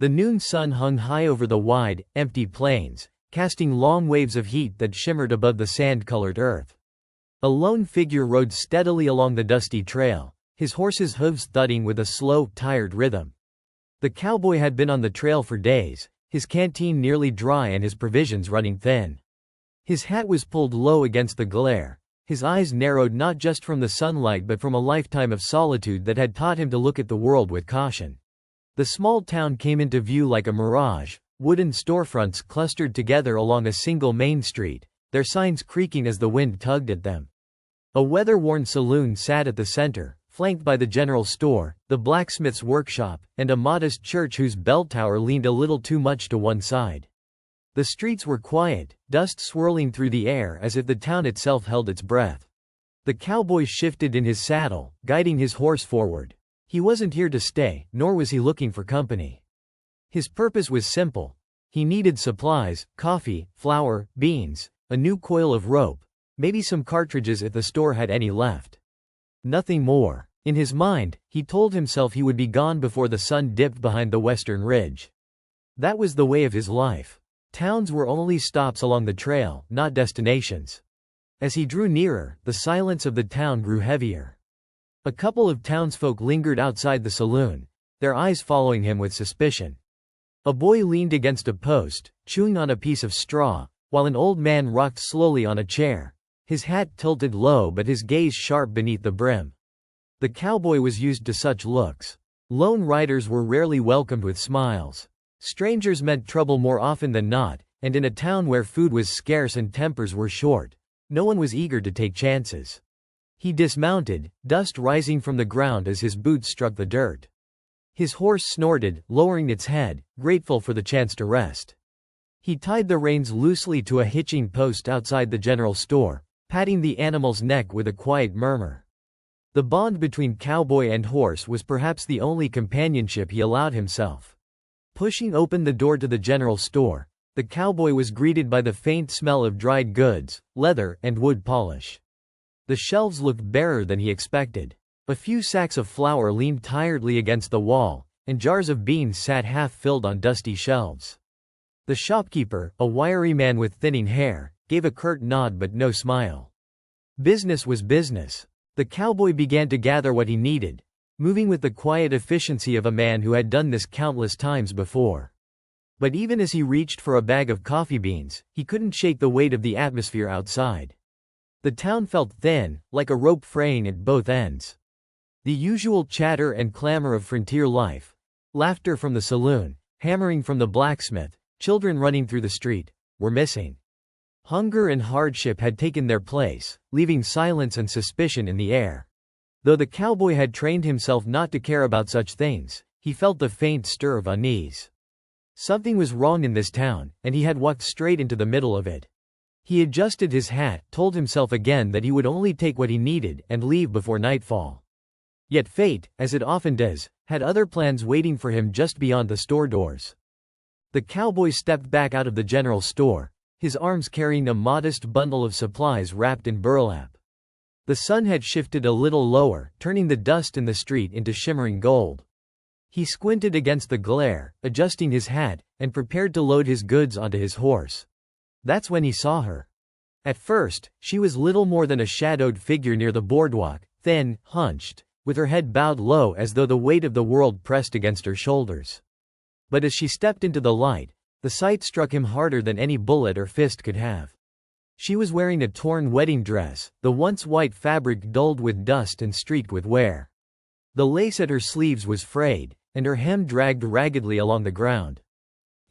The noon sun hung high over the wide, empty plains, casting long waves of heat that shimmered above the sand-colored earth. A lone figure rode steadily along the dusty trail, his horse's hooves thudding with a slow, tired rhythm. The cowboy had been on the trail for days, his canteen nearly dry and his provisions running thin. His hat was pulled low against the glare, his eyes narrowed not just from the sunlight but from a lifetime of solitude that had taught him to look at the world with caution. The small town came into view like a mirage, wooden storefronts clustered together along a single main street, their signs creaking as the wind tugged at them. A weather-worn saloon sat at the center, flanked by the general store, the blacksmith's workshop, and a modest church whose bell tower leaned a little too much to one side. The streets were quiet, dust swirling through the air as if the town itself held its breath. The cowboy shifted in his saddle, guiding his horse forward. He wasn't here to stay, nor was he looking for company. His purpose was simple. He needed supplies, coffee, flour, beans, a new coil of rope, maybe some cartridges if the store had any left. Nothing more. In his mind, he told himself he would be gone before the sun dipped behind the western ridge. That was the way of his life. Towns were only stops along the trail, not destinations. As he drew nearer, the silence of the town grew heavier. A couple of townsfolk lingered outside the saloon, their eyes following him with suspicion. A boy leaned against a post, chewing on a piece of straw, while an old man rocked slowly on a chair, his hat tilted low but his gaze sharp beneath the brim. The cowboy was used to such looks. Lone riders were rarely welcomed with smiles. Strangers meant trouble more often than not, and in a town where food was scarce and tempers were short, no one was eager to take chances. He dismounted, dust rising from the ground as his boots struck the dirt. His horse snorted, lowering its head, grateful for the chance to rest. He tied the reins loosely to a hitching post outside the general store, patting the animal's neck with a quiet murmur. The bond between cowboy and horse was perhaps the only companionship he allowed himself. Pushing open the door to the general store, the cowboy was greeted by the faint smell of dried goods, leather, and wood polish. The shelves looked barer than he expected. A few sacks of flour leaned tiredly against the wall, and jars of beans sat half-filled on dusty shelves. The shopkeeper, a wiry man with thinning hair, gave a curt nod but no smile. Business was business. The cowboy began to gather what he needed, moving with the quiet efficiency of a man who had done this countless times before. But even as he reached for a bag of coffee beans, he couldn't shake the weight of the atmosphere outside. The town felt thin, like a rope fraying at both ends. The usual chatter and clamor of frontier life, laughter from the saloon, hammering from the blacksmith, children running through the street, were missing. Hunger and hardship had taken their place, leaving silence and suspicion in the air. Though the cowboy had trained himself not to care about such things, he felt the faint stir of unease. Something was wrong in this town, and he had walked straight into the middle of it. He adjusted his hat, told himself again that he would only take what he needed, and leave before nightfall. Yet fate, as it often does, had other plans waiting for him just beyond the store doors. The cowboy stepped back out of the general store, his arms carrying a modest bundle of supplies wrapped in burlap. The sun had shifted a little lower, turning the dust in the street into shimmering gold. He squinted against the glare, adjusting his hat, and prepared to load his goods onto his horse. That's when he saw her. At first, she was little more than a shadowed figure near the boardwalk, thin, hunched, with her head bowed low as though the weight of the world pressed against her shoulders. But as she stepped into the light, the sight struck him harder than any bullet or fist could have. She was wearing a torn wedding dress, the once white fabric dulled with dust and streaked with wear. The lace at her sleeves was frayed, and her hem dragged raggedly along the ground.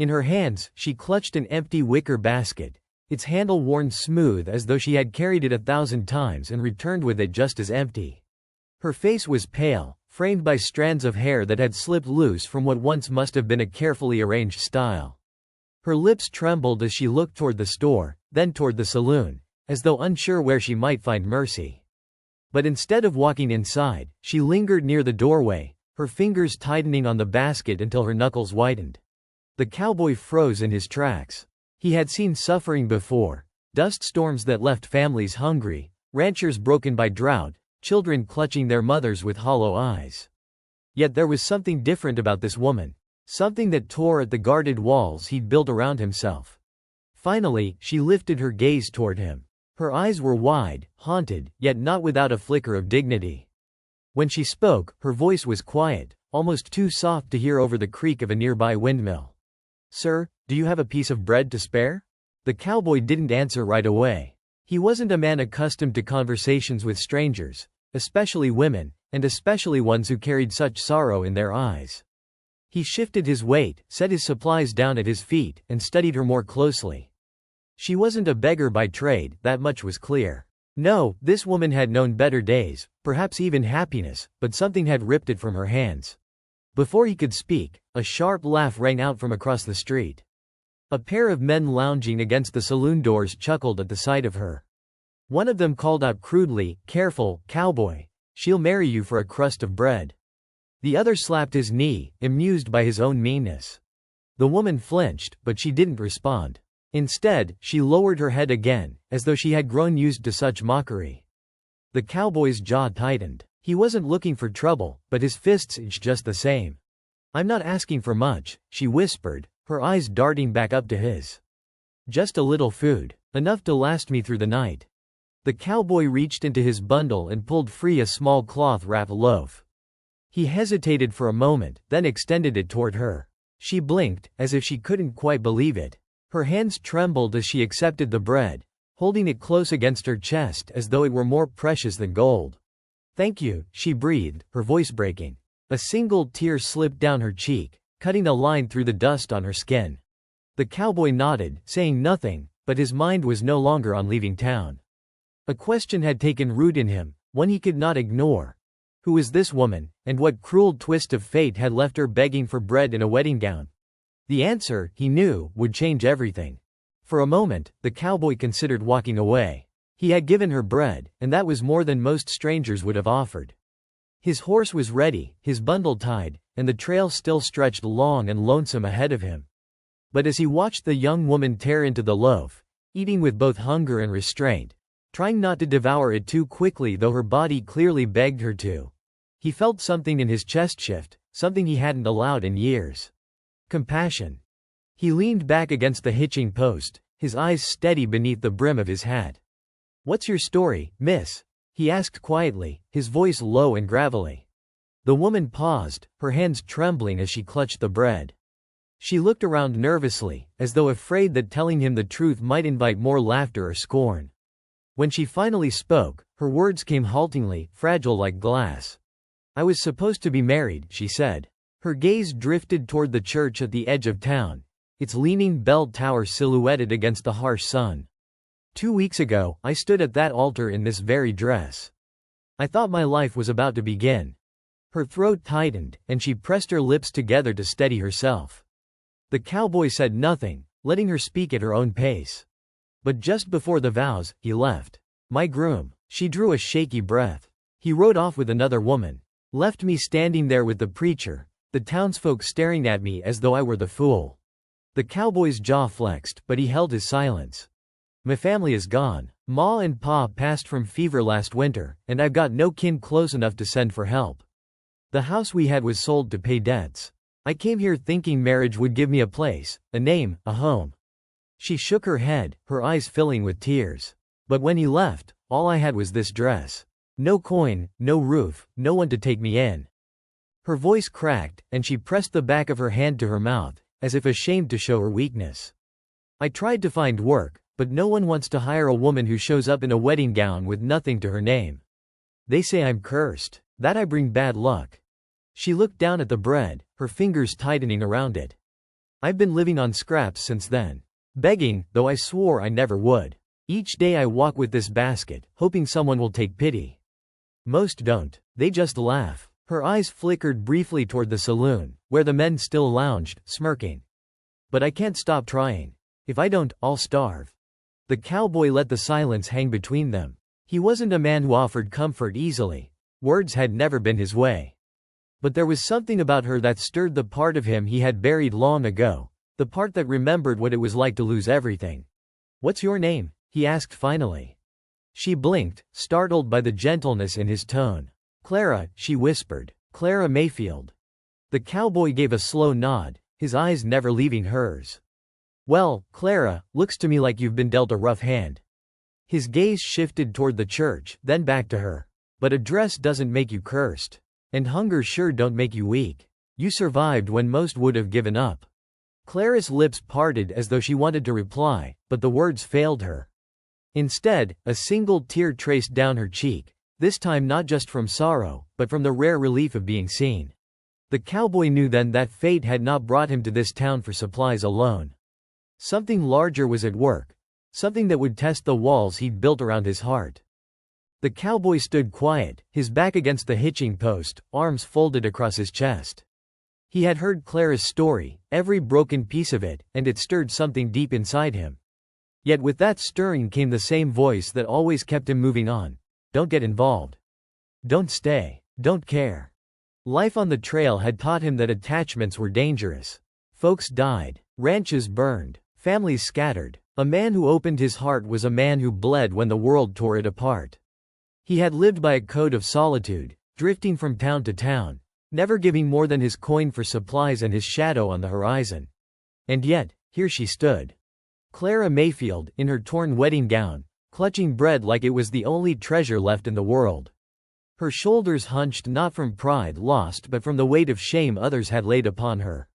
In her hands, she clutched an empty wicker basket, its handle worn smooth as though she had carried it 1,000 times and returned with it just as empty. Her face was pale, framed by strands of hair that had slipped loose from what once must have been a carefully arranged style. Her lips trembled as she looked toward the store, then toward the saloon, as though unsure where she might find mercy. But instead of walking inside, she lingered near the doorway, her fingers tightening on the basket until her knuckles whitened. The cowboy froze in his tracks. He had seen suffering before, dust storms that left families hungry, ranchers broken by drought, children clutching their mothers with hollow eyes. Yet there was something different about this woman, something that tore at the guarded walls he'd built around himself. Finally, she lifted her gaze toward him. Her eyes were wide, haunted, yet not without a flicker of dignity. When she spoke, her voice was quiet, almost too soft to hear over the creak of a nearby windmill. "Sir, do you have a piece of bread to spare?" The cowboy didn't answer right away. He wasn't a man accustomed to conversations with strangers, especially women, and especially ones who carried such sorrow in their eyes. He shifted his weight, set his supplies down at his feet, and studied her more closely. She wasn't a beggar by trade, that much was clear. No, this woman had known better days, perhaps even happiness, but something had ripped it from her hands. Before he could speak, a sharp laugh rang out from across the street. A pair of men lounging against the saloon doors chuckled at the sight of her. One of them called out crudely, "Careful, cowboy. She'll marry you for a crust of bread." The other slapped his knee, amused by his own meanness. The woman flinched, but she didn't respond. Instead, she lowered her head again, as though she had grown used to such mockery. The cowboy's jaw tightened. He wasn't looking for trouble, but his fists itched just the same. "I'm not asking for much," she whispered, her eyes darting back up to his. "Just a little food. Enough to last me through the night." The cowboy reached into his bundle and pulled free a small cloth-wrapped loaf. He hesitated for a moment, then extended it toward her. She blinked, as if she couldn't quite believe it. Her hands trembled as she accepted the bread, holding it close against her chest as though it were more precious than gold. "Thank you," she breathed, her voice breaking. A single tear slipped down her cheek, cutting a line through the dust on her skin. The cowboy nodded, saying nothing, but his mind was no longer on leaving town. A question had taken root in him, one he could not ignore. Who was this woman, and what cruel twist of fate had left her begging for bread in a wedding gown? The answer, he knew, would change everything. For a moment, the cowboy considered walking away. He had given her bread, and that was more than most strangers would have offered. His horse was ready, his bundle tied, and the trail still stretched long and lonesome ahead of him. But as he watched the young woman tear into the loaf, eating with both hunger and restraint, trying not to devour it too quickly though her body clearly begged her to, he felt something in his chest shift, something he hadn't allowed in years. Compassion. He leaned back against the hitching post, his eyes steady beneath the brim of his hat. "What's your story, miss?" he asked quietly, his voice low and gravelly. The woman paused, her hands trembling as she clutched the bread. She looked around nervously, as though afraid that telling him the truth might invite more laughter or scorn. When she finally spoke, her words came haltingly, fragile like glass. "I was supposed to be married," she said. Her gaze drifted toward the church at the edge of town, its leaning bell tower silhouetted against the harsh sun. 2 weeks ago, I stood at that altar in this very dress. I thought my life was about to begin." Her throat tightened, and she pressed her lips together to steady herself. The cowboy said nothing, letting her speak at her own pace. But just before the vows, he left. "My groom." She drew a shaky breath. "He rode off with another woman. Left me standing there with the preacher, the townsfolk staring at me as though I were the fool." The cowboy's jaw flexed, but he held his silence. "My family is gone. Ma and Pa passed from fever last winter, and I've got no kin close enough to send for help. The house we had was sold to pay debts. I came here thinking marriage would give me a place, a name, a home." She shook her head, her eyes filling with tears. "But when he left, all I had was this dress. No coin, no roof, no one to take me in." Her voice cracked, and she pressed the back of her hand to her mouth, as if ashamed to show her weakness. "I tried to find work, but no one wants to hire a woman who shows up in a wedding gown with nothing to her name. They say I'm cursed, that I bring bad luck." She looked down at the bread, her fingers tightening around it. "I've been living on scraps since then. Begging, though I swore I never would. Each day I walk with this basket, hoping someone will take pity. Most don't, they just laugh." Her eyes flickered briefly toward the saloon, where the men still lounged, smirking. "But I can't stop trying. If I don't, I'll starve." The cowboy let the silence hang between them. He wasn't a man who offered comfort easily. Words had never been his way. But there was something about her that stirred the part of him he had buried long ago, the part that remembered what it was like to lose everything. "What's your name?" he asked finally. She blinked, startled by the gentleness in his tone. "Clara," she whispered. "Clara Mayfield." The cowboy gave a slow nod, his eyes never leaving hers. "Well, Clara, looks to me like you've been dealt a rough hand." His gaze shifted toward the church, then back to her. "But a dress doesn't make you cursed. And hunger sure don't make you weak. You survived when most would have given up." Clara's lips parted as though she wanted to reply, but the words failed her. Instead, a single tear traced down her cheek, this time not just from sorrow, but from the rare relief of being seen. The cowboy knew then that fate had not brought him to this town for supplies alone. Something larger was at work, something that would test the walls he'd built around his heart. The cowboy stood quiet, his back against the hitching post, arms folded across his chest. He had heard Clara's story, every broken piece of it, and it stirred something deep inside him. Yet with that stirring came the same voice that always kept him moving on. Don't get involved. Don't stay. Don't care. Life on the trail had taught him that attachments were dangerous. Folks died. Ranches burned. Families scattered. A man who opened his heart was a man who bled when the world tore it apart. He had lived by a code of solitude, drifting from town to town, never giving more than his coin for supplies and his shadow on the horizon. And yet, here she stood. Clara Mayfield, in her torn wedding gown, clutching bread like it was the only treasure left in the world. Her shoulders hunched not from pride lost but from the weight of shame others had laid upon her.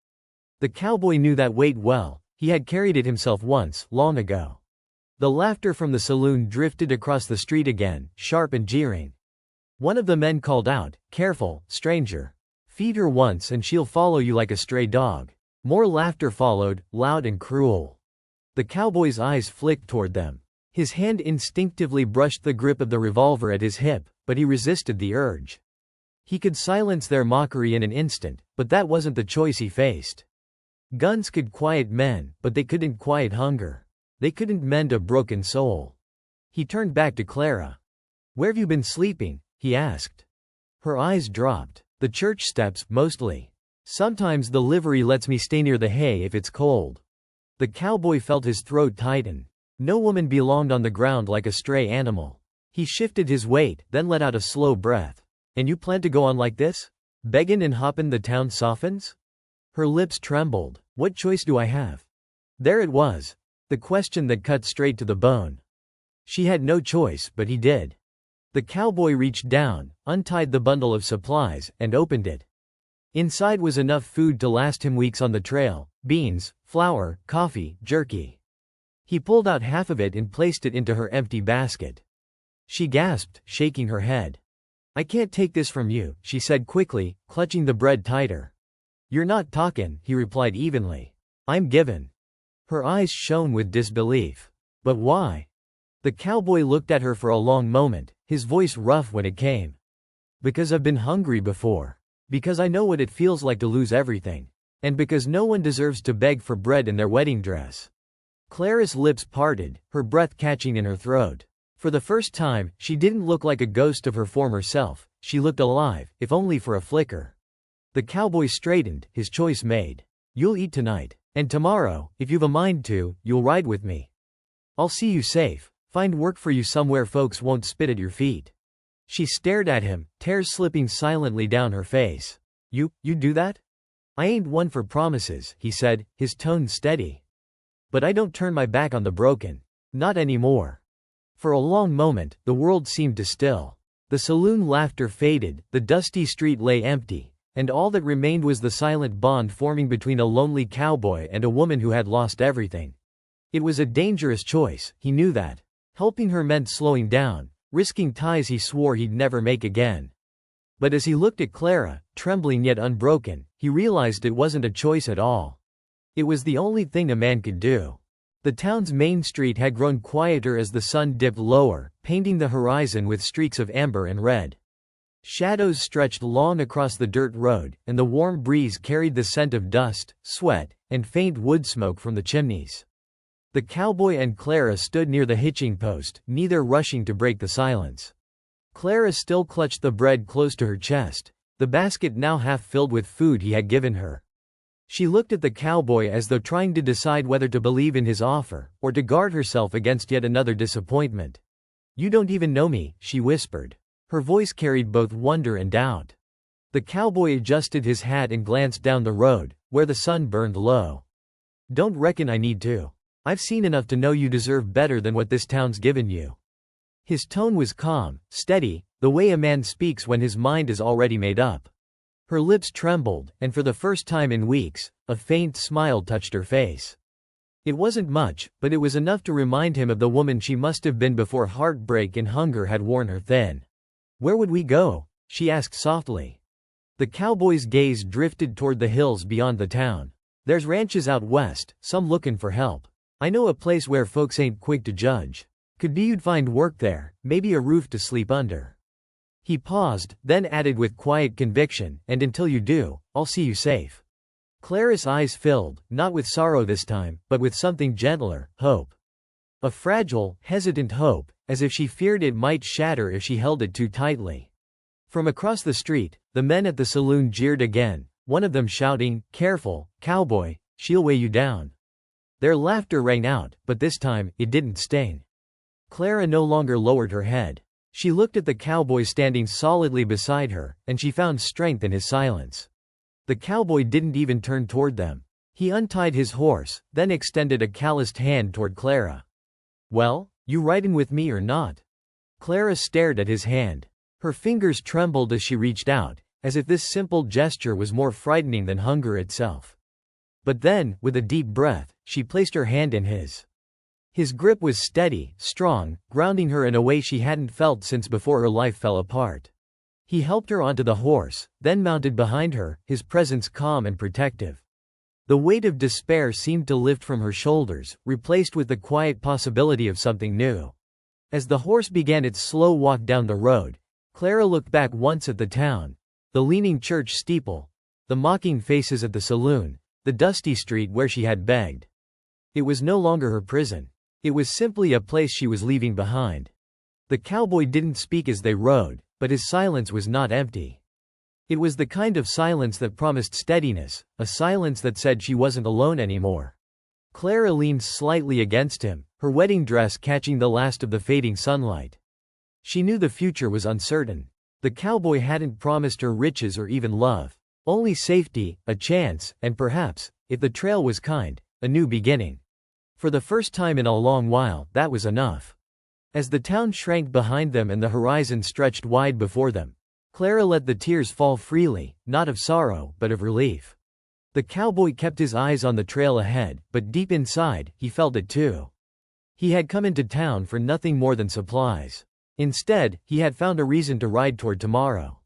The cowboy knew that weight well, he had carried it himself once, long ago. The laughter from the saloon drifted across the street again, sharp and jeering. One of the men called out, "Careful, stranger. Feed her once and she'll follow you like a stray dog." More laughter followed, loud and cruel. The cowboy's eyes flicked toward them. His hand instinctively brushed the grip of the revolver at his hip, but he resisted the urge. He could silence their mockery in an instant, but that wasn't the choice he faced. Guns could quiet men, but they couldn't quiet hunger. They couldn't mend a broken soul. He turned back to Clara. "Where've you been sleeping?" he asked. Her eyes dropped. "The church steps, mostly. Sometimes the livery lets me stay near the hay if it's cold." The cowboy felt his throat tighten. No woman belonged on the ground like a stray animal. He shifted his weight, then let out a slow breath. "And you plan to go on like this? Beggin' and hoppin' the town softens?" Her lips trembled. "What choice do I have?" There it was. The question that cut straight to the bone. She had no choice, but he did. The cowboy reached down, untied the bundle of supplies, and opened it. Inside was enough food to last him weeks on the trail: beans, flour, coffee, jerky. He pulled out half of it and placed it into her empty basket. She gasped, shaking her head. "I can't take this from you," she said quickly, clutching the bread tighter. "You're not talkin'," he replied evenly. "I'm givin'." Her eyes shone with disbelief. "But why?" The cowboy looked at her for a long moment, his voice rough when it came. "Because I've been hungry before. Because I know what it feels like to lose everything. And because no one deserves to beg for bread in their wedding dress." Clara's lips parted, her breath catching in her throat. For the first time, she didn't look like a ghost of her former self, she looked alive, if only for a flicker. The cowboy straightened, his choice made. "You'll eat tonight. And tomorrow, if you've a mind to, you'll ride with me. I'll see you safe, find work for you somewhere folks won't spit at your feet." She stared at him, tears slipping silently down her face. You do that?" "I ain't one for promises," he said, his tone steady. "But I don't turn my back on the broken. Not anymore." For a long moment, the world seemed to still. The saloon laughter faded, the dusty street lay empty, and all that remained was the silent bond forming between a lonely cowboy and a woman who had lost everything. It was a dangerous choice, he knew that. Helping her meant slowing down, risking ties he swore he'd never make again. But as he looked at Clara, trembling yet unbroken, he realized it wasn't a choice at all. It was the only thing a man could do. The town's main street had grown quieter as the sun dipped lower, painting the horizon with streaks of amber and red. Shadows stretched long across the dirt road, and the warm breeze carried the scent of dust, sweat, and faint wood smoke from the chimneys. The cowboy and Clara stood near the hitching post, neither rushing to break the silence. Clara still clutched the bread close to her chest, the basket now half filled with food he had given her. She looked at the cowboy as though trying to decide whether to believe in his offer, or to guard herself against yet another disappointment. "You don't even know me," she whispered. Her voice carried both wonder and doubt. The cowboy adjusted his hat and glanced down the road, where the sun burned low. "Don't reckon I need to. I've seen enough to know you deserve better than what this town's given you." His tone was calm, steady, the way a man speaks when his mind is already made up. Her lips trembled, and for the first time in weeks, a faint smile touched her face. It wasn't much, but it was enough to remind him of the woman she must have been before heartbreak and hunger had worn her thin. "Where would we go?" she asked softly. The cowboy's gaze drifted toward the hills beyond the town. "There's ranches out west, some lookin' for help. I know a place where folks ain't quick to judge. Could be you'd find work there, maybe a roof to sleep under." He paused, then added with quiet conviction, "And until you do, I'll see you safe." Clara's eyes filled, not with sorrow this time, but with something gentler, hope. A fragile, hesitant hope, as if she feared it might shatter if she held it too tightly. From across the street, the men at the saloon jeered again, one of them shouting, "Careful, cowboy, she'll weigh you down." Their laughter rang out, but this time, it didn't sting. Clara no longer lowered her head. She looked at the cowboy standing solidly beside her, and she found strength in his silence. The cowboy didn't even turn toward them. He untied his horse, then extended a calloused hand toward Clara. "Well, you ridin' with me or not?" Clara stared at his hand. Her fingers trembled as she reached out, as if this simple gesture was more frightening than hunger itself. But then, with a deep breath, she placed her hand in his. His grip was steady, strong, grounding her in a way she hadn't felt since before her life fell apart. He helped her onto the horse, then mounted behind her, his presence calm and protective. The weight of despair seemed to lift from her shoulders, replaced with the quiet possibility of something new. As the horse began its slow walk down the road, Clara looked back once at the town, the leaning church steeple, the mocking faces at the saloon, the dusty street where she had begged. It was no longer her prison. It was simply a place she was leaving behind. The cowboy didn't speak as they rode, but his silence was not empty. It was the kind of silence that promised steadiness, a silence that said she wasn't alone anymore. Clara leaned slightly against him, her wedding dress catching the last of the fading sunlight. She knew the future was uncertain. The cowboy hadn't promised her riches or even love. Only safety, a chance, and perhaps, if the trail was kind, a new beginning. For the first time in a long while, that was enough. As the town shrank behind them and the horizon stretched wide before them, Clara let the tears fall freely, not of sorrow, but of relief. The cowboy kept his eyes on the trail ahead, but deep inside, he felt it too. He had come into town for nothing more than supplies. Instead, he had found a reason to ride toward tomorrow.